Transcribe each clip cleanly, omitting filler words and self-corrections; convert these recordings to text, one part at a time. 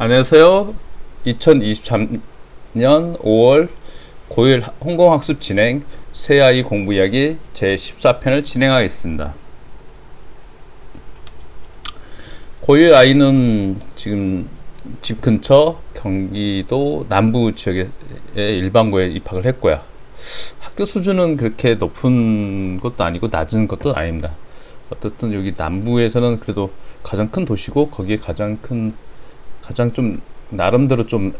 안녕하세요. 2023년 5월 고1 홍콩학습 진행 새아이 공부 이야기 제14편을 진행하겠습니다. 고1 아이는 지금 집 근처 경기도 남부 지역의 일반고에 입학을 했고요. 학교 수준은 그렇게 높은 것도 아니고 낮은 것도 아닙니다. 어쨌든 여기 남부에서는 그래도 가장 큰 도시고 거기에 가장 좀 나름대로 좀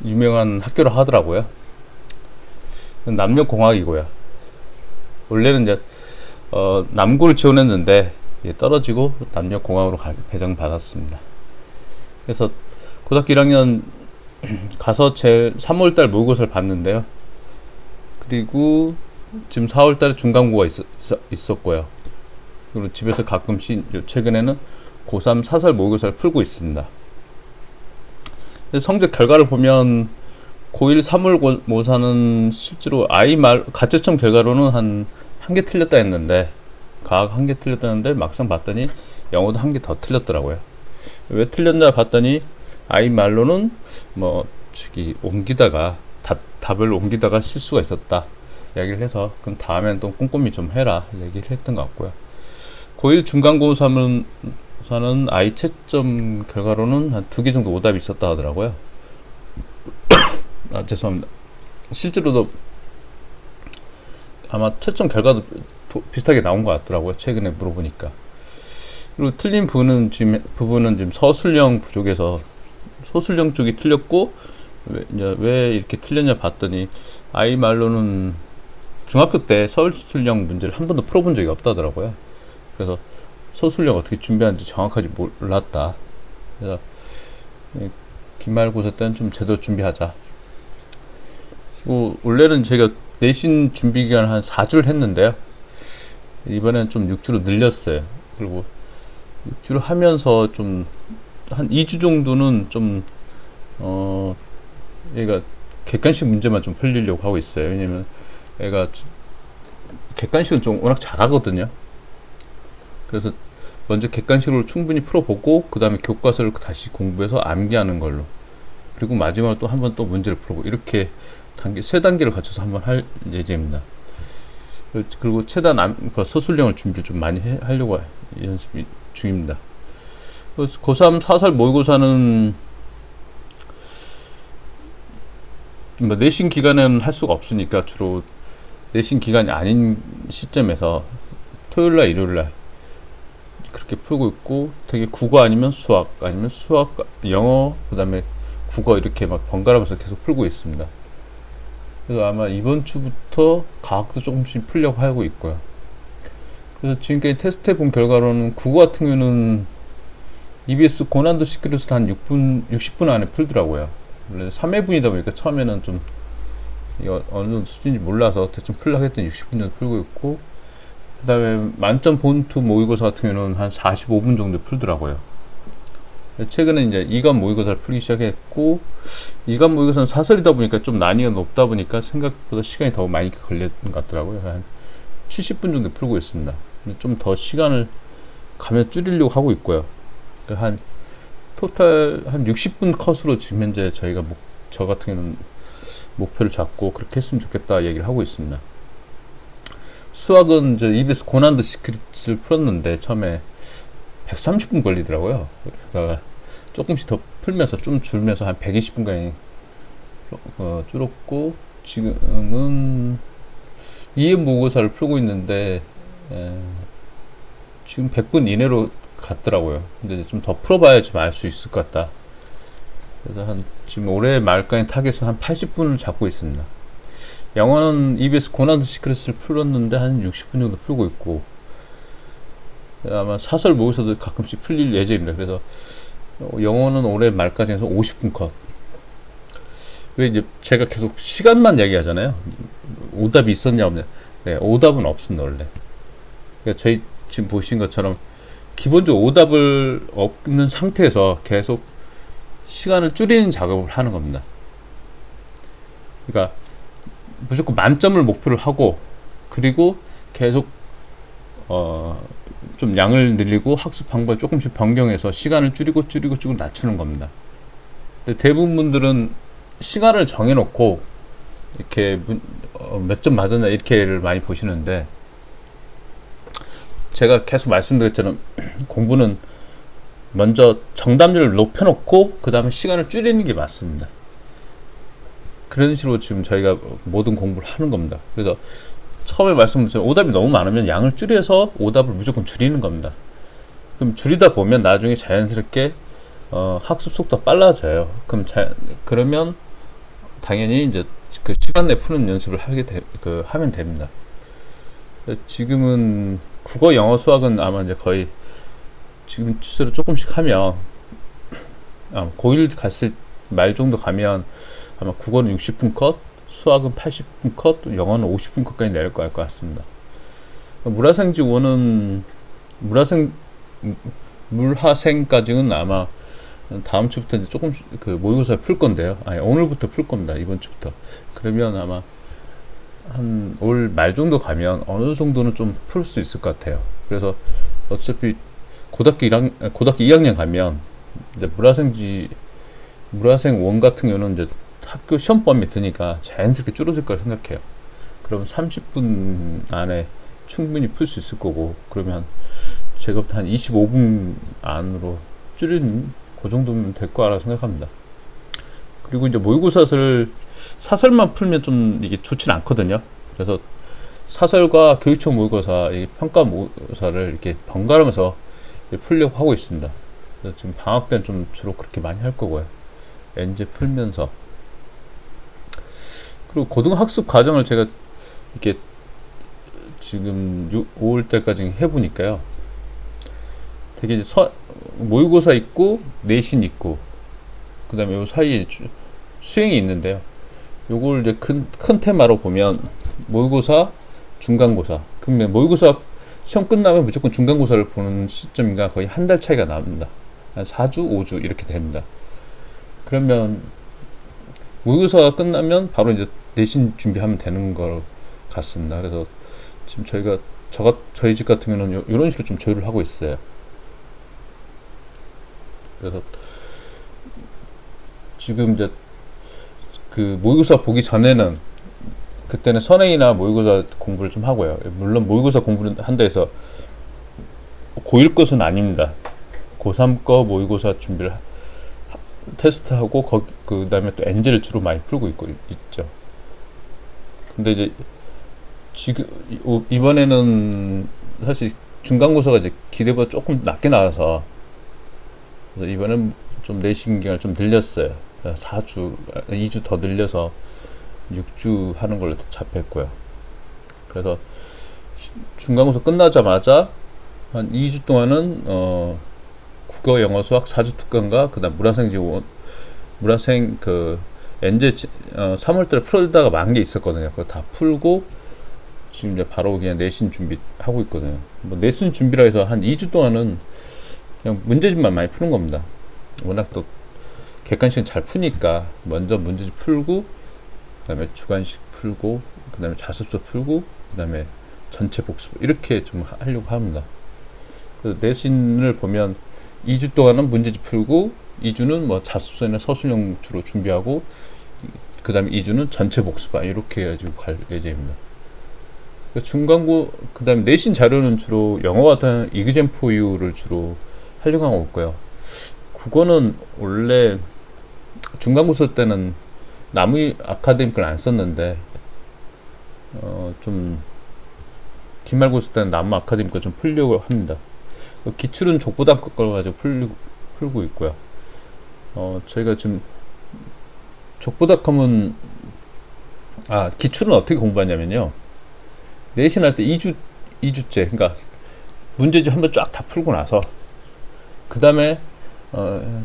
유명한 학교를 하더라고요. 남녀공학이고요. 원래는 이제 남고를 지원했는데 떨어지고 남녀공학으로 배정받았습니다. 그래서 고등학교 1학년 가서 제 3월달 모의고사를 봤는데요. 그리고 지금 4월달에 중간고가 있었고요. 그리고 집에서 가끔씩 최근에는 고3 사설 모의고사를 풀고 있습니다. 성적 결과를 보면 고1 3월모사는 실제로 가채점 결과로는 한 개 틀렸다 했는데 과학 한 개 틀렸다 했는데 막상 봤더니 영어도 한 개 더 틀렸더라고요. 왜 틀렸나 봤더니 말로는 답을 옮기다가 실수가 있었다 얘기를 해서 그럼 다음엔 또 꼼꼼히 좀 해라 얘기를 했던 것 같고요. 고1 중간고사는 채점 결과로는 한 2개 정도 오답이 있었다 하더라고요. 죄송합니다. 실제로도 아마 채점 결과도 비슷하게 나온 것 같더라고요. 최근에 물어보니까. 그리고 틀린 부분은 지금 서술형 부족에서 소술형 쪽이 틀렸고 왜 이렇게 틀렸냐 봤더니 말로는 중학교 때 서술형 문제를 한 번도 풀어본 적이 없다더라고요. 그래서 서술형 어떻게 준비하는지 정확하게 몰랐다. 그래서 기말고사 때는 좀 제대로 준비하자. 원래는 제가 내신 준비 기간을 한 4주를 했는데요. 이번엔 좀 6주로 늘렸어요. 그리고 6주를 하면서 좀 한 2주 정도는 좀 얘가 객관식 문제만 좀 풀리려고 하고 있어요. 왜냐면 얘가 객관식은 좀 워낙 잘하거든요. 그래서 먼저 객관식으로 충분히 풀어보고 그 다음에 교과서를 다시 공부해서 암기하는 걸로, 그리고 마지막으로 또 한 번 또 문제를 풀어보고, 이렇게 세 단계를 갖춰서 한번 할 예정입니다. 그리고 최대한 서술형을 준비를 좀 많이 하려고 연습 중입니다. 고3 사설 모의고사는 내신 기간에는 할 수가 없으니까 주로 내신 기간이 아닌 시점에서 토요일날 일요일날 그렇게 풀고 있고, 되게 국어 아니면 수학 영어 그 다음에 국어 이렇게 막 번갈아가면서 계속 풀고 있습니다. 그래서 아마 이번 주부터 과학도 조금씩 풀려고 하고 있고요. 그래서 지금까지 테스트 해본 결과로는 국어 같은 경우는 EBS 고난도 시크릿을 한 60분 안에 풀더라고요. 원래 3회분이다 보니까 처음에는 좀 어느 정도 수준인지 몰라서 대충 풀려고 했더니 60분 정도 풀고 있고, 그 다음에 만점 본투 모의고사 같은 경우는 한 45분 정도 풀더라고요. 최근에 이제 2간 모의고사를 풀기 시작했고, 2간 모의고사는 사설이다 보니까 좀 난이도가 높다 보니까 생각보다 시간이 더 많이 걸리는 것 같더라고요. 한 70분 정도 풀고 있습니다. 좀 더 시간을 가면 줄이려고 하고 있고요. 한 토탈 한 60분 컷으로 지금 현재 저 같은 경우는 목표를 잡고 그렇게 했으면 좋겠다 얘기를 하고 있습니다. 수학은 EBS 고난도 시크릿을 풀었는데 처음에 130분 걸리더라고요. 그러다가 조금씩 더 풀면서 좀 줄면서 한 120분까지 줄었고, 지금은 2회 모의고사를 풀고 있는데 지금 100분 이내로 갔더라고요. 근데 좀 더 풀어봐야 좀 알 수 있을 것 같다. 그래서 지금 올해 말까지 타겟은 한 80분을 잡고 있습니다. 영어는 EBS 고난도 시크릿을 풀었는데 한 60분 정도 풀고 있고, 아마 사설 모의고사도 가끔씩 풀릴 예정입니다. 그래서 영어는 올해 말까지 해서 50분 컷. 왜 이제 제가 계속 시간만 얘기하잖아요. 오답이 있었냐 없냐. 네, 오답은 없습니다 원래. 그러니까 저희 지금 보신 것처럼 기본적으로 오답을 없는 상태에서 계속 시간을 줄이는 작업을 하는 겁니다. 그러니까 무조건 만점을 목표를 하고, 그리고 계속 좀 양을 늘리고 학습 방법을 조금씩 변경해서 시간을 줄이고 낮추는 겁니다. 근데 대부분 분들은 시간을 정해놓고 이렇게 몇 점 맞았나 이렇게를 많이 보시는데, 제가 계속 말씀드렸처럼 공부는 먼저 정답률을 높여놓고 그 다음에 시간을 줄이는 게 맞습니다. 그런 식으로 지금 저희가 모든 공부를 하는 겁니다. 그래서 처음에 말씀드렸지만 오답이 너무 많으면 양을 줄여서 오답을 무조건 줄이는 겁니다. 그럼 줄이다 보면 나중에 자연스럽게 학습 속도가 빨라져요. 그러면 당연히 이제 그 시간 내 푸는 연습을 하면 됩니다. 지금은 국어, 영어, 수학은 아마 이제 거의 지금 추세로 조금씩 하면 고1 갔을 말 정도 가면 아마 국어는 60분 컷, 수학은 80분 컷, 영어는 50분 컷까지 내릴 것 같습니다. 물하생까지는 아마 다음 주부터 이제 조금씩 그 모의고사 풀 건데요. 아니, 오늘부터 풀 겁니다. 이번 주부터. 그러면 아마 한 올 말 정도 가면 어느 정도는 좀 풀 수 있을 것 같아요. 그래서 어차피 고등학교 2학년 가면 이제 물화생 원 같은 경우는 이제 학교 시험 범위 드니까 자연스럽게 줄어들 거라 생각해요. 그러면 30분 안에 충분히 풀 수 있을 거고, 그러면 제가 한 25분 안으로 줄이는 그 정도면 될 거라 생각합니다. 그리고 이제 모의고사를 사설만 풀면 좀 이게 좋진 않거든요. 그래서 사설과 교육청 모의고사, 이 평가 모의고사를 이렇게 번갈아가면서 풀려고 하고 있습니다. 그래서 지금 방학 때는 좀 주로 그렇게 많이 할 거고요. 엔제 풀면서. 그리고 고등학습 과정을 제가 이렇게 지금 5월 때까지 해보니까요. 되게 이제 모의고사 있고 내신 있고 그 다음에 요 사이에 수행이 있는데요. 요걸 이제 큰 테마로 보면 모의고사, 중간고사. 그러면 모의고사 시험 끝나면 무조건 중간고사를 보는 시점인가 거의 한 달 차이가 납니다. 한 4주, 5주 이렇게 됩니다. 그러면 모의고사가 끝나면 바로 이제 내신 준비하면 되는 것 같습니다. 그래서 지금 저희 집 같은 경우는 이런 식으로 좀 조율을 하고 있어요. 그래서 지금 이제 그 모의고사 보기 전에는 그때는 선행이나 모의고사 공부를 좀 하고요. 물론 모의고사 공부를 한다 해서 고1 것은 아닙니다. 고3 거 모의고사 준비를 테스트하고 그 다음에 또 엔제를 주로 많이 풀고 있죠. 근데 이제 지금 이번에는 사실 중간고사가 이제 기대보다 조금 낮게 나와서 그래서 이번엔 좀 내신 기간을 좀 늘렸어요. 2주 더 늘려서 6주 하는 걸로 잡혔고요. 그래서 중간고사 끝나자마자 한 2주 동안은 국어, 영어, 수학 4주 특강과 그다음 물화생 그 엔제 3월달에 풀다가 만 게 있었거든요. 그거 다 풀고 지금 이제 바로 그냥 내신 준비하고 있거든요. 뭐 내신 준비라 해서 한 2주 동안은 그냥 문제집만 많이 푸는 겁니다. 워낙 또 객관식은 잘 푸니까 먼저 문제집 풀고 그 다음에 주관식 풀고 그 다음에 자습서 풀고 그 다음에 전체 복습 이렇게 좀 하려고 합니다. 그래서 내신을 보면 2주 동안은 문제집 풀고 2주는 뭐 자습서나 서술형 주로 준비하고 그 다음에 2주는 전체 복습 이렇게 해가지고 갈 예정입니다. 그 다음에 내신 자료는 주로 영어 같은 이그젠포유를 주로 하려고 하고 있고요. 국어는 원래 중간고사 때는 나무 아카데믹을 안 썼는데 좀 기말고사 때는 나무 아카데믹을 좀 풀려고 합니다. 기출은 족보다 걸 가지고 풀고 있고요. 저희가 지금 족보닷컴은 기출은 어떻게 공부하냐면요. 내신할 때 2주째 그러니까 문제집 한번 쫙 다 풀고 나서 그 다음에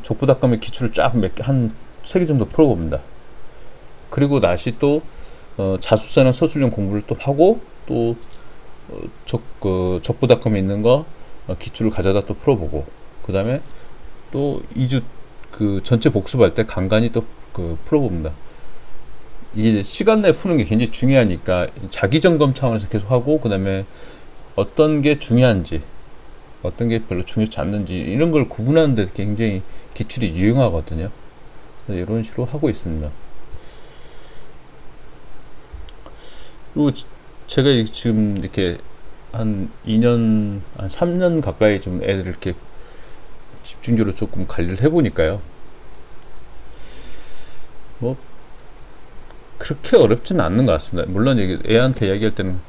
족보닷컴의 기출을 쫙 한 3개 정도 풀어봅니다. 그리고 다시 또 자습서나 서술형 공부를 또 하고 또 족보닷컴에 있는 거 기출을 가져다 또 풀어보고 그 다음에 또 2주 그 전체 복습할 때 간간히 또 풀어봅니다. 이 시간 내에 푸는 게 굉장히 중요하니까 자기 점검 차원에서 계속 하고 그 다음에 어떤 게 중요한지, 어떤 게 별로 중요치 않는지 이런 걸 구분하는 데 굉장히 기출이 유용하거든요. 그래서 이런 식으로 하고 있습니다. 그리고 제가 지금 이렇게 한 2년, 한 3년 가까이 좀 애들 이렇게 집중적으로 조금 관리를 해보니까요. 뭐, 그렇게 어렵지는 않는 것 같습니다. 물론 애한테 이야기할 때는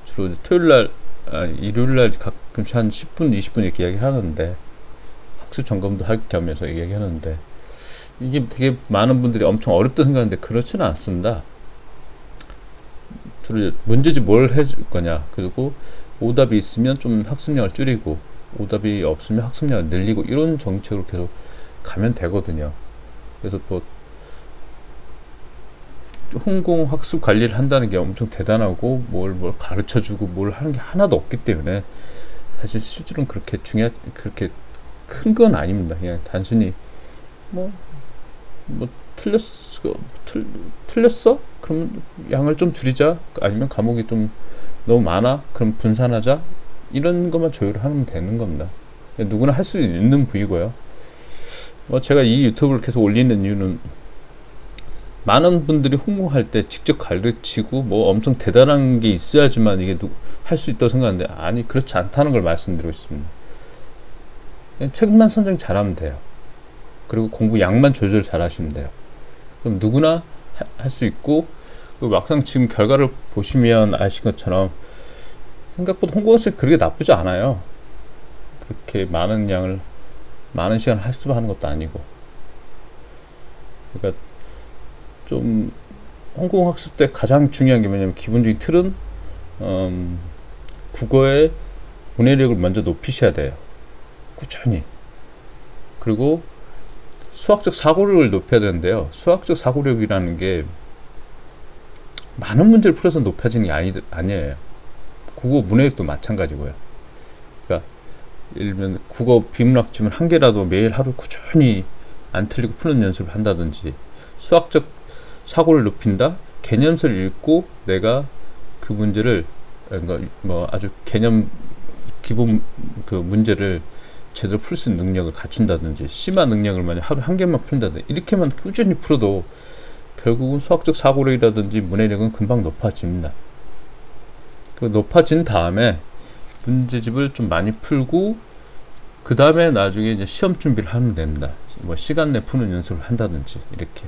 주로 토요일날, 일요일날 가끔씩 한 10분, 20분 이렇게 이야기를 하는데, 학습 점검도 할 겸해서 이야기하는데, 이게 되게 많은 분들이 엄청 어렵다 생각하는데, 그렇지는 않습니다. 주로 문제집 뭘 해줄 거냐, 그리고 오답이 있으면 좀 학습량을 줄이고, 오답이 없으면 학습량을 늘리고, 이런 정책으로 계속 가면 되거든요. 그래서 뭐, 홍공 학습 관리를 한다는 게 엄청 대단하고 뭘 가르쳐 주고 뭘 하는 게 하나도 없기 때문에 사실 실제로는 그렇게 큰 건 아닙니다. 그냥 단순히 뭐, 뭐 틀렸어? 그럼 양을 좀 줄이자. 아니면 과목이 좀 너무 많아? 그럼 분산하자. 이런 것만 조율하면 되는 겁니다. 누구나 할 수 있는 부위고요. 제가 이 유튜브를 계속 올리는 이유는 많은 분들이 홍보할 때 직접 가르치고 뭐 엄청 대단한 게 있어야지만 이게 할 수 있다고 생각하는데, 아니, 그렇지 않다는 걸 말씀드리고 있습니다. 그냥 책만 선정 잘하면 돼요. 그리고 공부 양만 조절 잘 하시면 돼요. 그럼 누구나 할 수 있고, 막상 지금 결과를 보시면 아신 것처럼 생각보다 홍보학습이 그렇게 나쁘지 않아요. 그렇게 많은 시간을 학습하는 것도 아니고. 그러니까 좀 홍콩학습 때 가장 중요한 게 뭐냐면, 기본적인 틀은 국어의 문해력을 먼저 높이셔야 돼요. 꾸준히. 그리고 수학적 사고력을 높여야 되는데요. 수학적 사고력이라는 게 많은 문제를 풀어서 높아지는 게 아니에요. 국어 문해력도 마찬가지고요. 그러니까 예를 들면 국어 비문학 지문 한 개라도 매일 하루 꾸준히 안 틀리고 푸는 연습을 한다든지, 수학적 사고를 높인다. 개념서를 읽고 내가 그 문제를, 그러니까 뭐 아주 개념 기본 그 문제를 제대로 풀 수 있는 능력을 갖춘다든지, 심화 능력을 만약 하루 한 개만 푼다든지, 이렇게만 꾸준히 풀어도 결국은 수학적 사고력이라든지 문해력은 금방 높아집니다. 그 높아진 다음에 문제집을 좀 많이 풀고, 그 다음에 나중에 이제 시험 준비를 하면 됩니다. 뭐 시간 내 푸는 연습을 한다든지 이렇게.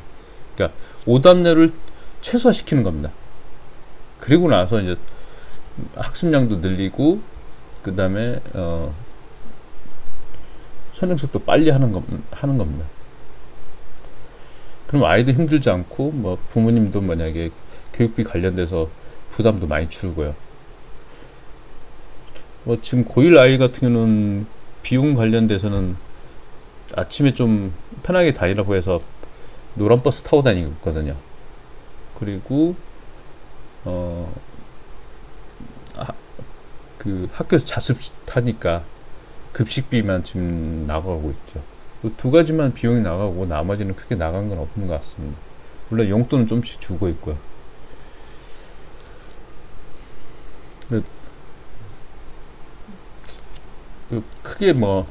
그러니까 오답률을 최소화시키는 겁니다. 그리고 나서 이제 학습량도 늘리고, 그 다음에 선행속도 빨리 하는 겁니다. 그럼 아이도 힘들지 않고, 뭐 부모님도 만약에 교육비 관련돼서 부담도 많이 줄고요. 지금 고1 아이 같은 경우는 비용 관련돼서는 아침에 좀 편하게 다니라고 해서 노란 버스 타고 다니고 있거든요. 그리고 그 학교에서 자습 타니까 급식비만 지금 나가고 있죠. 두 가지만 비용이 나가고 나머지는 크게 나간 건 없는 것 같습니다. 물론 용돈은 좀씩 주고 있고요. 크게 뭐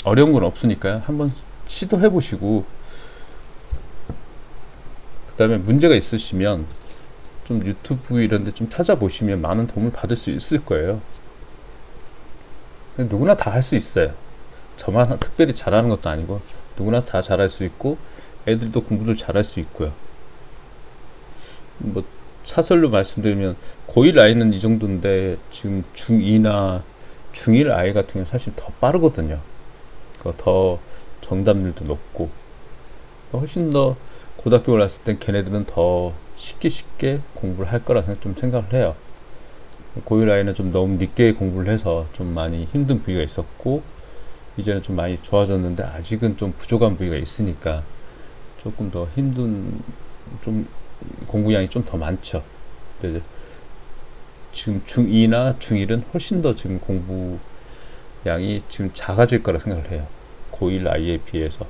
어려운 건 없으니까요. 한번 시도해 보시고, 그 다음에 문제가 있으시면 좀 유튜브 이런 데 좀 찾아보시면 많은 도움을 받을 수 있을 거예요. 누구나 다 할 수 있어요. 저만 특별히 잘하는 것도 아니고 누구나 다 잘할 수 있고, 애들도 공부를 잘할 수 있고요. 뭐 사설로 말씀드리면 고1 아이는 이 정도인데, 지금 중2나 중1 아이 같은 경우는 사실 더 빠르거든요. 더 정답률도 높고, 훨씬 더 고등학교 올랐을 땐 걔네들은 더 쉽게 공부를 할 거라 좀 생각을 해요. 고1 아이는 좀 너무 늦게 공부를 해서 좀 많이 힘든 부위가 있었고, 이제는 좀 많이 좋아졌는데 아직은 좀 부족한 부위가 있으니까 조금 더 힘든, 좀 공부량이 좀 더 많죠. 근데 지금 중2나 중1은 훨씬 더 지금 공부량이 지금 작아질 거라 생각을 해요. 고1 아이에 비해서.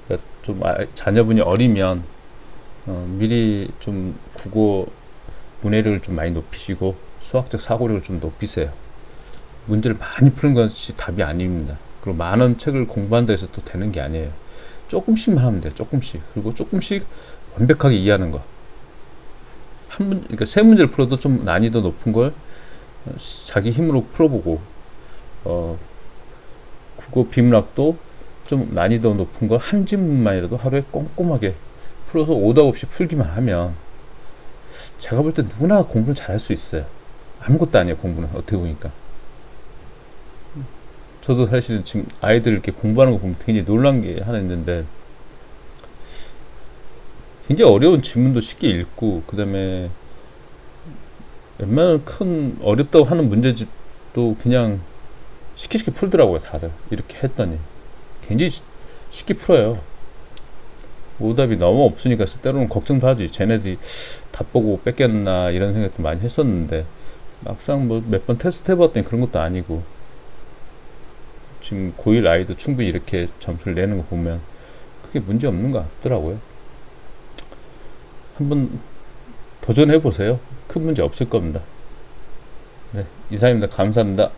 그러니까 좀 자녀분이 어리면 미리 좀 국어 문해력을 좀 많이 높이시고, 수학적 사고력을 좀 높이세요. 문제를 많이 푸는 것이 답이 아닙니다. 그리고 많은 책을 공부한다 해서 또 되는 게 아니에요. 조금씩만 하면 돼요. 조금씩. 그리고 조금씩 완벽하게 이해하는 거. 그러니까 세 문제를 풀어도 좀 난이도 높은 걸 자기 힘으로 풀어보고, 국어 비문학도 좀 난이도 높은 거 한 지문만이라도 하루에 꼼꼼하게 풀어서 오답 없이 풀기만 하면 제가 볼 때 누구나 공부를 잘할 수 있어요. 아무것도 아니에요, 공부는. 어떻게 보니까. 저도 사실은 지금 아이들 이렇게 공부하는 거 보면 굉장히 놀란 게 하나 있는데, 굉장히 어려운 지문도 쉽게 읽고, 그 다음에 웬만한 큰 어렵다고 하는 문제집도 그냥 쉽게 풀더라고요, 다들. 이렇게 했더니. 굉장히 쉽게 풀어요. 오답이 너무 없으니까 때로는 걱정도 하지. 쟤네들이 답 보고 뺏겼나 이런 생각도 많이 했었는데, 막상 뭐 몇 번 테스트 해봤더니 그런 것도 아니고, 지금 고1 아이도 충분히 이렇게 점수를 내는 거 보면 크게 문제 없는 것 같더라고요. 한번 도전해 보세요. 큰 문제 없을 겁니다. 네, 이상입니다. 감사합니다.